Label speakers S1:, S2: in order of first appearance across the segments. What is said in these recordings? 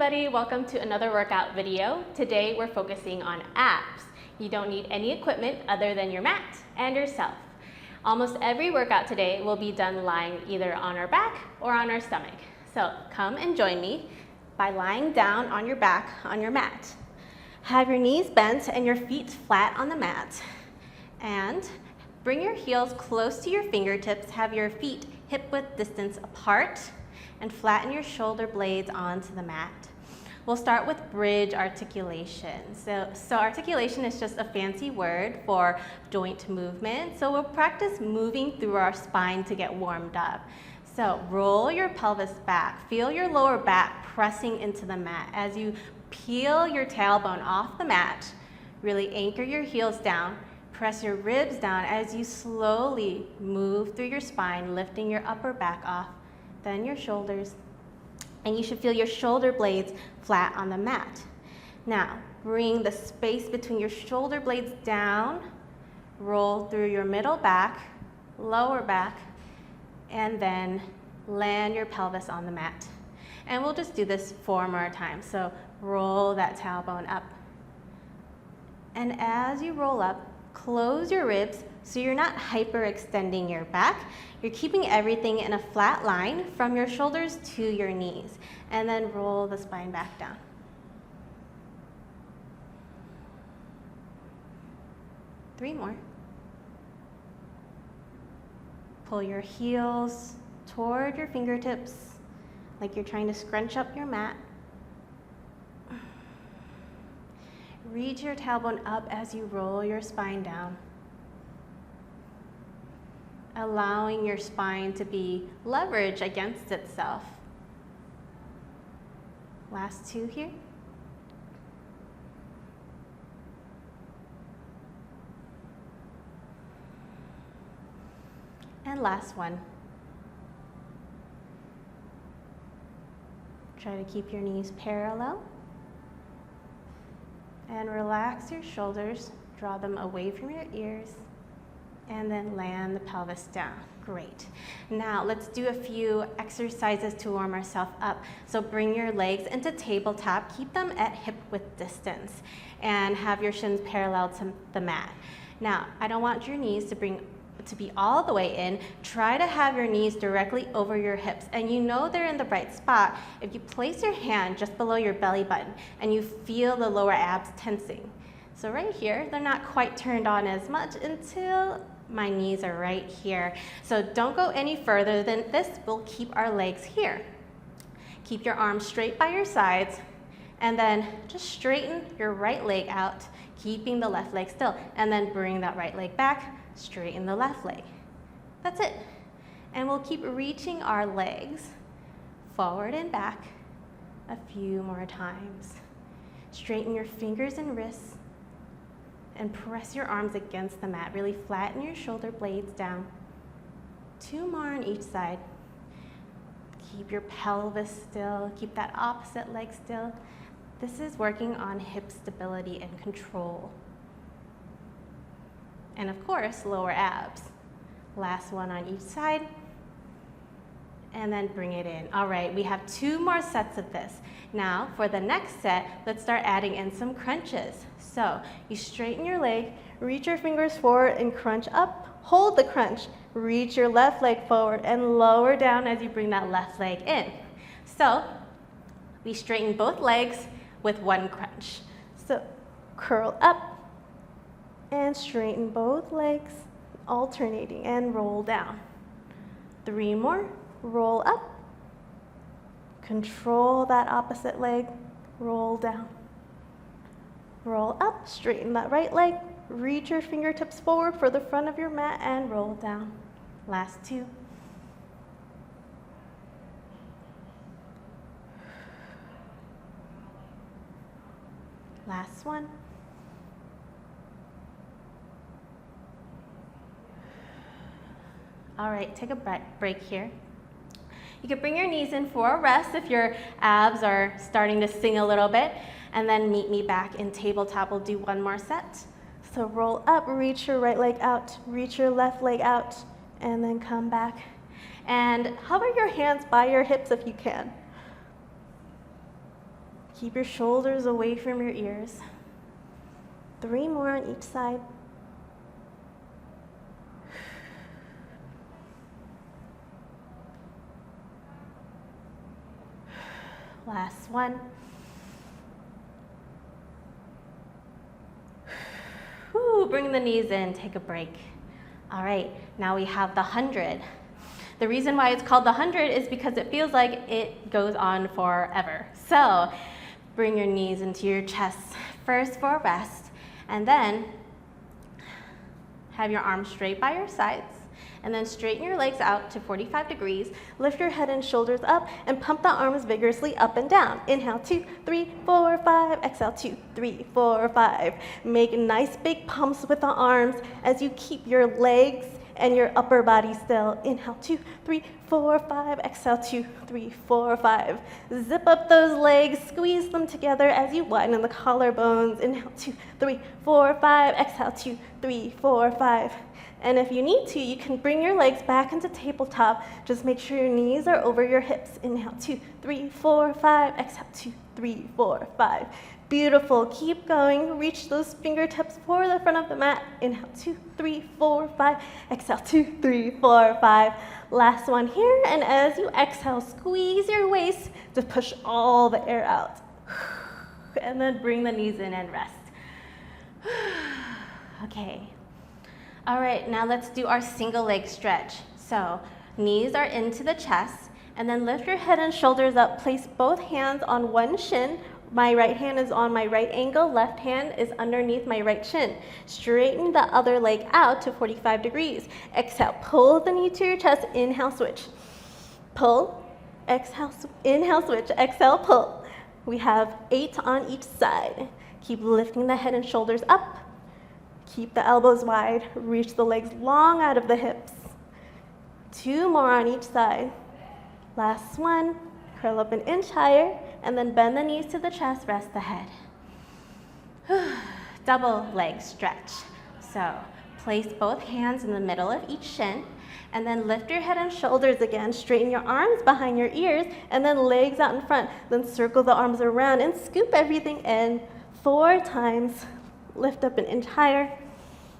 S1: everybody, welcome to another workout video. Today we're focusing on abs. You don't need any equipment other than your mat and yourself. Almost every workout today will be done lying either on our back or on our stomach. So come and join me by lying down on your back on your mat. Have your knees bent and your feet flat on the mat. And bring your heels close to your fingertips. Have your feet hip-width distance apart and flatten your shoulder blades onto the mat. We'll start with bridge articulation. So articulation is just a fancy word for joint movement. So we'll practice moving through our spine to get warmed up. So roll your pelvis back. Feel your lower back pressing into the mat. As you peel your tailbone off the mat, really anchor your heels down. Press your ribs down as you slowly move through your spine, lifting your upper back off, then your shoulders, and you should feel your shoulder blades flat on the mat. Now, bring the space between your shoulder blades down, roll through your middle back, lower back, and then land your pelvis on the mat. And we'll just do this 4 more times. So roll that tailbone up. And as you roll up, close your ribs so you're not hyperextending your back. You're keeping everything in a flat line from your shoulders to your knees. And then roll the spine back down. Three more. Pull your heels toward your fingertips like you're trying to scrunch up your mat. Reach your tailbone up as you roll your spine down, allowing your spine to be leveraged against itself. Last 2 here. And last one. Try to keep your knees parallel. And relax your shoulders, draw them away from your ears, and then land the pelvis down. Great. Now let's do a few exercises to warm ourselves up. So bring your legs into tabletop, keep them at hip-width distance, and have your shins parallel to the mat. Now, I don't want your knees to be all the way in. Try to have your knees directly over your hips, and you know they're in the right spot if you place your hand just below your belly button and you feel the lower abs tensing. So right here, they're not quite turned on as much until my knees are right here. So don't go any further than this. We'll keep our legs here. Keep your arms straight by your sides, and then just straighten your right leg out, keeping the left leg still, and then bring that right leg back. Straighten the left leg. That's it. And we'll keep reaching our legs forward and back a few more times. Straighten your fingers and wrists and press your arms against the mat. Really flatten your shoulder blades down. 2 more on each side. Keep your pelvis still. Keep that opposite leg still. This is working on hip stability and control. And of course, lower abs. Last one on each side. And then bring it in. All right, we have 2 more sets of this. Now, for the next set, let's start adding in some crunches. So, you straighten your leg, reach your fingers forward and crunch up. Hold the crunch. Reach your left leg forward and lower down as you bring that left leg in. So, we straighten both legs with 1 crunch. So, curl up and straighten both legs, alternating, and roll down. 3 more, roll up, control that opposite leg, roll down. Roll up, straighten that right leg, reach your fingertips forward for the front of your mat, and roll down. Last 2. Last one. All right, take a break here. You can bring your knees in for a rest if your abs are starting to sing a little bit, and then meet me back in tabletop. We'll do 1 more set. So roll up, reach your right leg out, reach your left leg out, and then come back. And hover your hands by your hips if you can.
S2: Keep your shoulders away from your ears. 3 more on each side. Last one. Whew, bring the knees in, take a break. All right, now we have the 100. The reason why it's called the 100 is because it feels like it goes on forever. So bring your knees into your chest first for a rest, and then have your arms straight by your sides, and then straighten your legs out to 45 degrees. Lift your head and shoulders up and pump the arms vigorously up and down. Inhale, 2, 3, 4, 5. Exhale, 2, 3, 4, 5. Make nice big pumps with the arms as you keep your legs and your upper body still. Inhale, 2, 3, 4, 5. Exhale, 2, 3, 4, 5. Zip up those legs, squeeze them together as you widen the collarbones. Inhale, 2, 3, 4, 5. Exhale, 2, 3, 4, 5. And if you need to, you can bring your legs back into tabletop. Just make sure your knees are over your hips. Inhale, 2, 3, 4, 5. Exhale, 2, 3, 4, 5. Beautiful. Keep going. Reach those fingertips for the front of the mat. Inhale, 2, 3, 4, 5. Exhale, 2, 3, 4, 5. Last one here. And as you exhale, squeeze your waist to push all the air out. And then bring the knees in and rest. Okay. All right, now let's do our single leg stretch. So knees are into the chest, and then lift your head and shoulders up. Place both hands on one shin. My right hand is on my right ankle, left hand is underneath my right shin. Straighten the other leg out to 45 degrees. Exhale, pull the knee to your chest, inhale, switch. Pull, exhale, inhale, switch, exhale, pull. We have 8 on each side. Keep lifting the head and shoulders up. Keep the elbows wide, reach the legs long out of the hips. 2 more on each side. Last one, curl up an inch higher, and then bend the knees to the chest, rest the head. Double leg stretch. So place both hands in the middle of each shin, and then lift your head and shoulders again, straighten your arms behind your ears, and then legs out in front. Then circle the arms around and scoop everything in 4 times. Lift up an inch higher,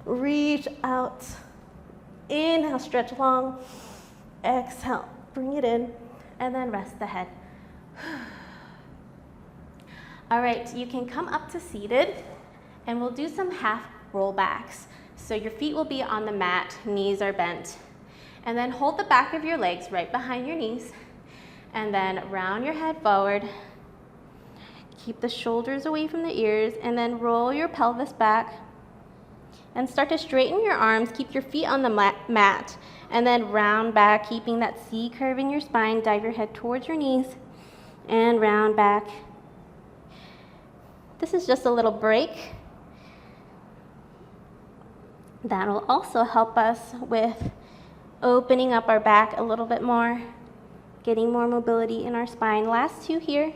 S2: reach out, inhale, stretch long, exhale, bring it in, and then rest the head. All right, you can come up to seated, and we'll do some half rollbacks. So your feet will be on the mat, knees are bent, and then hold the back of your legs right behind your knees, and then round your head forward. Keep the shoulders away from the ears, and then roll your pelvis back and start to straighten your arms. Keep your feet on the mat, and then round back, keeping that C curve in your spine. Dive your head towards your knees and round back. This is just a little break. That'll also help us with opening up our back a little bit more, getting more mobility in our spine. Last 2 here.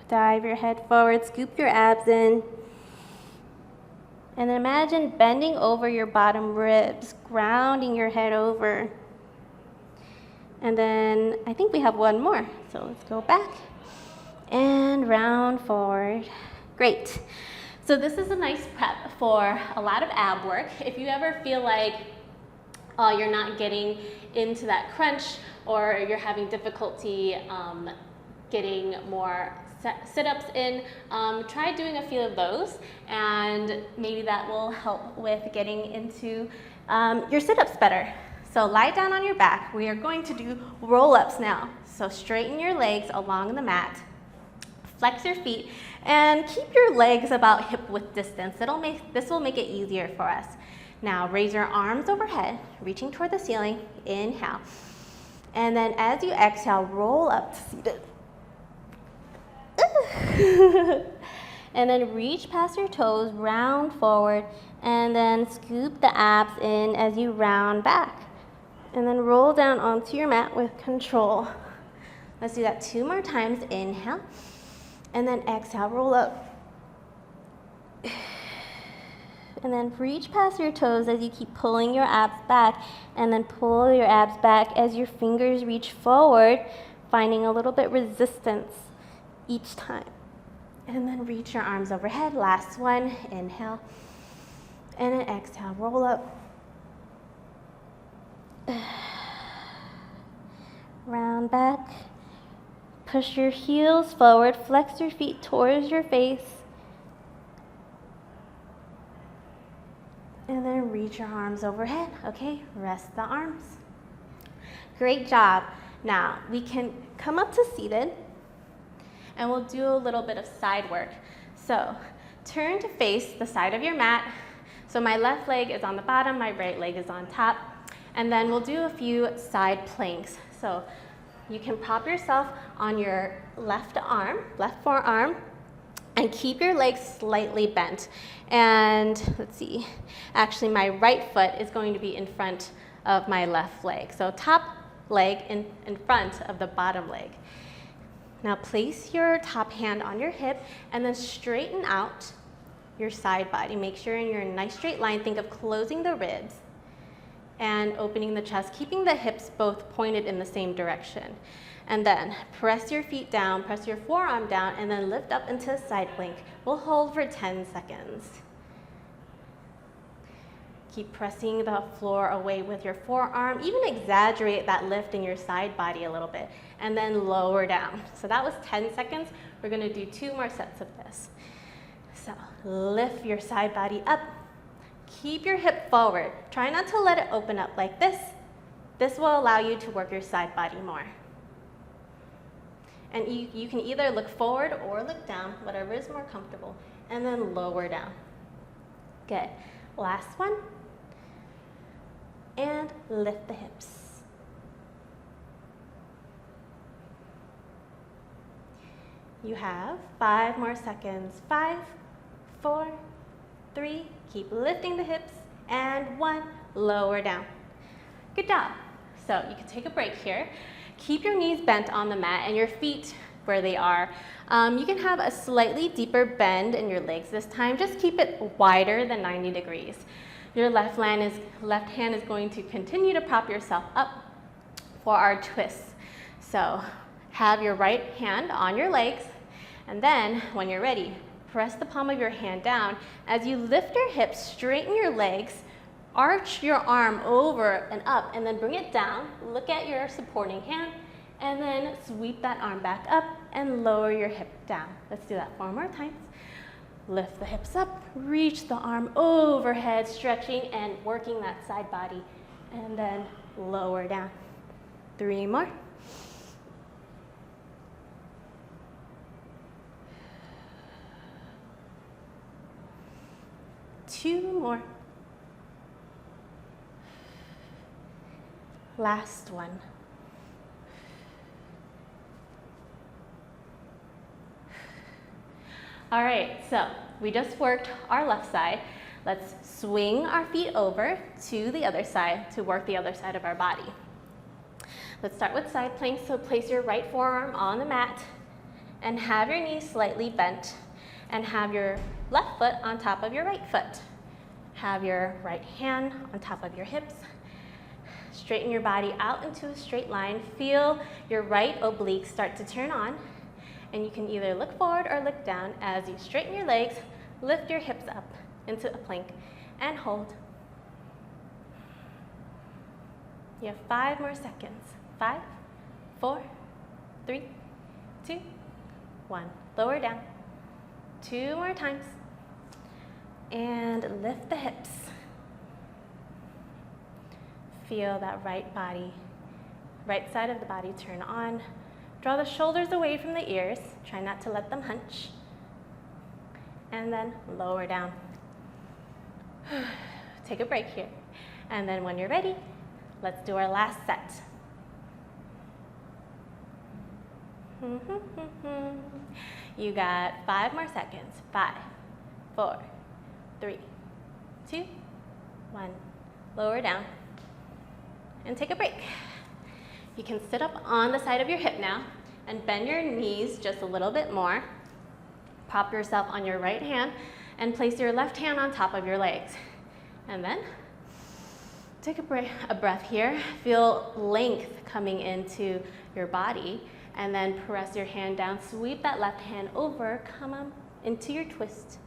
S2: Dive your head forward, scoop your abs in, and imagine bending over your bottom ribs, grounding your head over. And then I think we have one more, so let's go back and round forward. Great. So this is a nice prep for a lot of ab work. If you ever feel like you're not getting into that crunch, or you're having difficulty getting more sit-ups in, try doing a few of those, and maybe that will help with getting into your sit-ups better. So lie down on your back. We are going to do roll-ups now. So straighten your legs along the mat, flex your feet, and keep your legs about hip-width distance. This will make it easier for us. Now raise your arms overhead, reaching toward the ceiling. Inhale. And then as you exhale, roll up to seated. And then reach past your toes, round forward, and then scoop the abs in as you round back. And then roll down onto your mat with control. Let's do that 2 more times. Inhale, and then exhale, roll up. And then reach past your toes as you keep pulling your abs back, and then pull your abs back as your fingers reach forward finding a little bit resistance each time. And then reach your arms overhead. Last one, inhale. And then exhale, roll up. Round back. Push your heels forward, flex your feet towards your face. And then reach your arms overhead. Okay, rest the arms. Great job. Now, we can come up to seated, and we'll do a little bit of side work. So, turn to face the side of your mat. So my left leg is on the bottom, my right leg is on top. And then we'll do a few side planks. So you can prop yourself on your left forearm, and keep your legs slightly bent. And let's see, actually my right foot is going to be in front of my left leg. So top leg in front of the bottom leg. Now place your top hand on your hip and then straighten out your side body. Make sure you're in a nice straight line. Think of closing the ribs and opening the chest, keeping the hips both pointed in the same direction. And then press your feet down, press your forearm down, and then lift up into a side plank. We'll hold for 10 seconds. Keep pressing the floor away with your forearm. Even exaggerate that lift in your side body a little bit, and then lower down. So that was 10 seconds. We're gonna do 2 more sets of this. So lift your side body up. Keep your hip forward. Try not to let it open up like this. This will allow you to work your side body more. And you can either look forward or look down, whatever is more comfortable, and then lower down. Good. Last one. And lift the hips. You have 5 more seconds. 5, 4, 3, keep lifting the hips, and 1, lower down. Good job. So you can take a break here. Keep your knees bent on the mat and your feet where they are. You can have a slightly deeper bend in your legs this time. Just keep it wider than 90 degrees. Your left hand is going to continue to prop yourself up for our twists. So have your right hand on your legs, and then when you're ready, press the palm of your hand down. As you lift your hips, straighten your legs, arch your arm over and up, and then bring it down. Look at your supporting hand, and then sweep that arm back up and lower your hip down. Let's do that 4 more times. Lift the hips up, reach the arm overhead, stretching and working that side body, and then lower down. 3 more. 2 more. Last one. All right, so we just worked our left side. Let's swing our feet over to the other side to work the other side of our body. Let's start with side plank. So place your right forearm on the mat and have your knees slightly bent, and have your left foot on top of your right foot. Have your right hand on top of your hips. Straighten your body out into a straight line. Feel your right oblique start to turn on, and you can either look forward or look down as you straighten your legs, lift your hips up into a plank, and hold. You have 5 more seconds. 5, 4, 3, 2, 1. Lower down. 2 more times. And lift the hips. Feel that right side of the body turn on. Draw the shoulders away from the ears. Try not to let them hunch. And then lower down. Take a break here. And then when you're ready, let's do our last set. You got 5 more seconds. 5, 4, 3, 2, 1. Lower down. And take a break. You can sit up on the side of your hip now and bend your knees just a little bit more. Prop yourself on your right hand and place your left hand on top of your legs. And then take a breath here. Feel length coming into your body.
S1: And then press your hand down, sweep that left hand over, come up into your twist.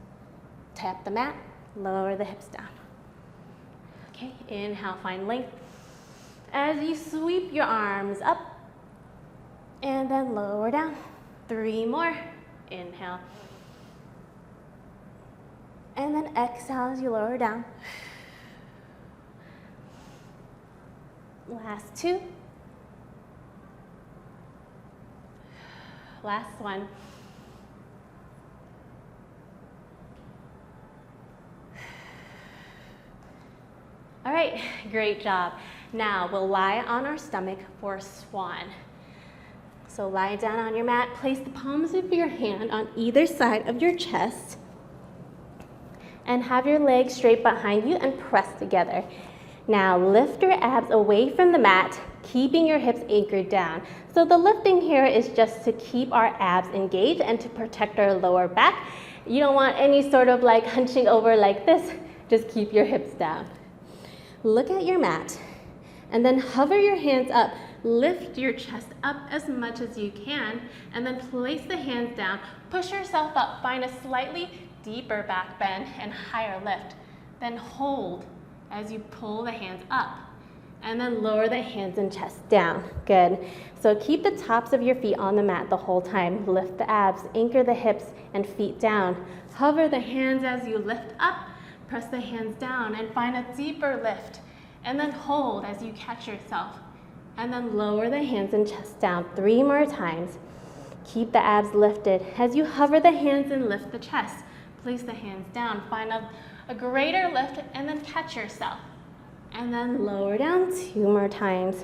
S1: Tap the mat, lower the hips down. Okay, inhale, find length. As you sweep your arms up, and then lower down. 3 more, inhale. And then exhale as you lower down. Last 2. Last one. All right, great job. Now we'll lie on our stomach for swan. So lie down on your mat, place the palms of your hand on either side of your chest, and have your legs straight behind you and press together. Now lift your abs away from the mat, keeping your hips anchored down. So the lifting here is just to keep our abs engaged and to protect our lower back. You don't want any sort of like hunching over like this. Just keep your hips down. Look at your mat and then hover your hands up. Lift your chest up as much as you can and then place the hands down. Push yourself up. Find a slightly deeper back bend and higher lift. Then hold as you pull the hands up. And then lower the hands and chest down. Good. So keep the tops of your feet on the mat the whole time. Lift the abs, anchor the hips and feet down. Hover the hands as you lift up. Press the hands down and find a deeper lift. And then hold as you catch yourself. And then lower the hands and chest down 3 more times. Keep the abs lifted. As you hover the hands and lift the chest, place the hands down. Find a greater lift and then catch yourself. And then lower down 2 more times.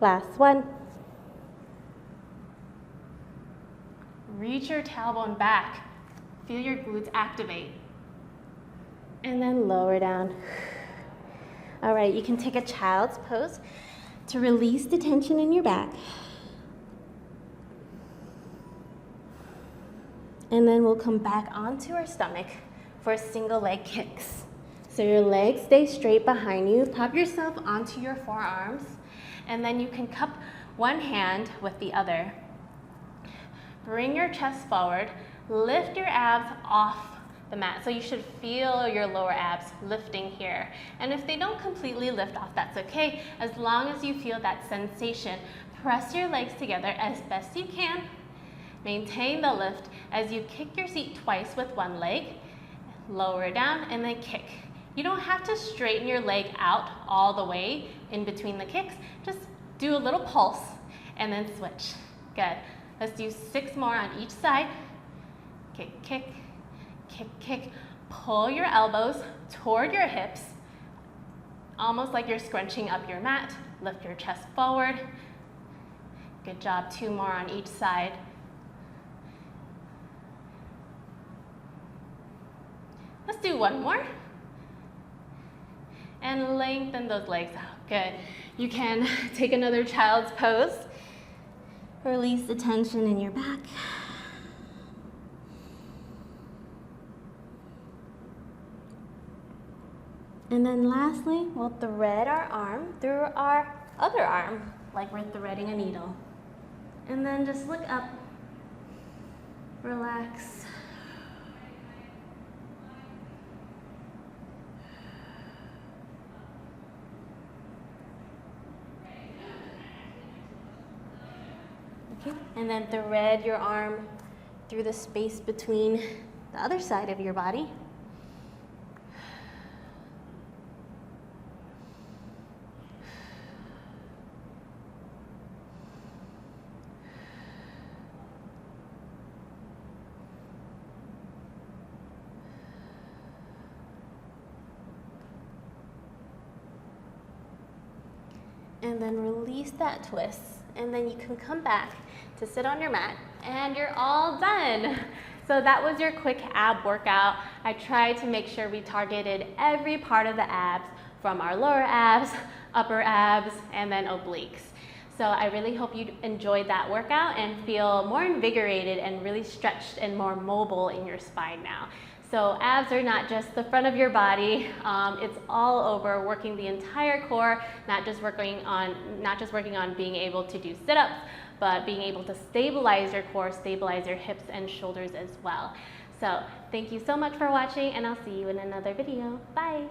S1: Last one. Reach your tailbone back. Feel your glutes activate. And then lower down. All right, you can take a child's pose to release the tension in your back. And then we'll come back onto our stomach for single leg kicks. So your legs stay straight behind you. Pop yourself onto your forearms. And then you can cup one hand with the other. Bring your chest forward. Lift your abs off the mat. So you should feel your lower abs lifting here. And if they don't completely lift off, that's okay. As long as you feel that sensation, press your legs together as best you can. Maintain the lift as you kick your seat twice with one leg. Lower down and then kick. You don't have to straighten your leg out all the way in between the kicks. Just do a little pulse and then switch. Good. Let's do 6 more on each side. Kick, kick, kick, kick. Pull your elbows toward your hips, almost like you're scrunching up your mat. Lift your chest forward. Good job. 2 more on each side. Let's do 1 more. And lengthen those legs out. Good. You can take another child's pose. Release the tension in your back. And then lastly, we'll thread our arm through our other arm, like we're threading a needle. And then just look up, relax. Okay. And then thread your arm through the space between the other side of your body. And then release that twist. And then you can come back to sit on your mat and you're all done. So that was your quick ab workout. I tried to make sure we targeted every part of the abs, from our lower abs, upper abs, and then obliques. So I really hope you enjoyed that workout and feel more invigorated and really stretched and more mobile in your spine now. So abs are not just the front of your body, it's all over, working the entire core, not just working on being able to do sit-ups, but being able to stabilize your core, stabilize your hips and shoulders as well. So thank you so much for watching, and I'll see you in another video. Bye.